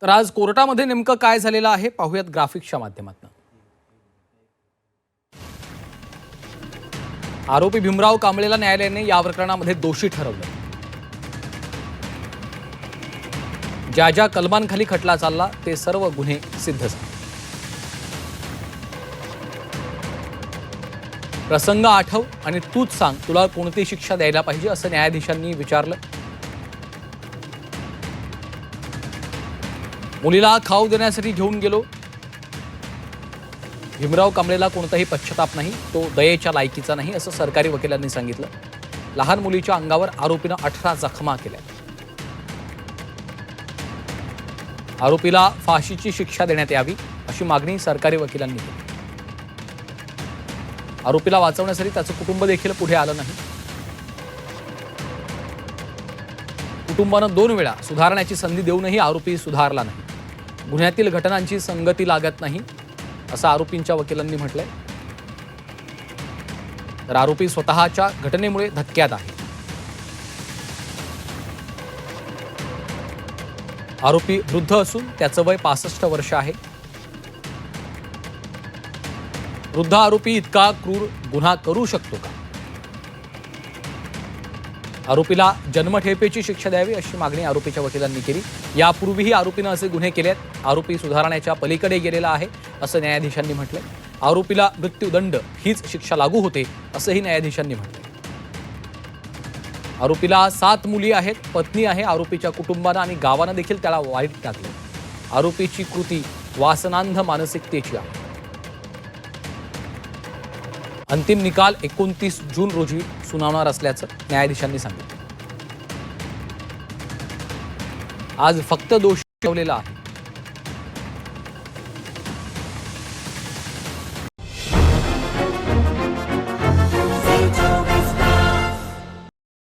तर आज कोर्टामध्ये नेमकं काय झालेलं आहे पाहूयात ग्राफिक्सच्या माध्यमातून। आरोपी भीमराव कांबळेला न्यायालयाने या प्रकरणामध्ये दोषी ठरवलं। ज्या ज्या कलमांखाली खटला चालला ते सर्व गुन्हे सिद्ध झाले। प्रसंग आठव आणि तूच सांग तुला कोणती शिक्षा द्यायला पाहिजे असं न्यायाधीशांनी विचारलं। मुलीला खाऊ देण्यासाठी घेऊन गेलो। भीमराव कांबळेला कोणताही पश्चाताप नाही, तो दयेच्या लायकीचा नाही असं सरकारी वकिलांनी सांगितलं। लहान मुलीच्या अंगावर आरोपीनं 18 जखमा केल्या। आरोपीला फाशीची शिक्षा देण्यात यावी अशी मागणी सरकारी वकिलांनी केली। आरोपीला वाचवण्यासाठी त्याचं कुटुंब देखील पुढे आलं नाही। कुटुंबानं 2 वेळा सुधारण्याची संधी देऊनही आरोपी सुधारला नाही। गुन्ह्यातील घटनांची संगती लागत नाही असं आरोपींच्या वकिलांनी म्हटलंय। तर आरोपी स्वतःच्या घटनेमुळे धक्क्यात आहे। आरोपी वृद्ध असून त्याचं वय 65 वर्ष आहे। वृद्ध आरोपी इतका क्रूर गुन्हा करू शकतो का? आरोपीला जन्मठेपेची शिक्षा द्यावी अशी मागणी आरोपीच्या वकिलांनी केली। यापूर्वीही आरोपीनं असे गुन्हे केलेत। आरोपी सुधारण्याच्या पलीकडे गेलेला आहे असं न्यायाधीशांनी म्हटलंय। आरोपीला मृत्यूदंड हीच शिक्षा लागू होते असंही न्यायाधीशांनी म्हटलंय। आरोपीला 7 मुली आहेत, पत्नी आहे। आरोपीच्या कुटुंबानं आणि गावानं देखील त्याला वाईट टाकले। आरोपीची कृती वासनांध मानसिकतेची आहे। अंतिम निकाल 29 जून रोजी सुनावणार असल्याचं न्यायाधीशांनी सांगितलं। आज फक्त दोषी ठेवलेला आहे।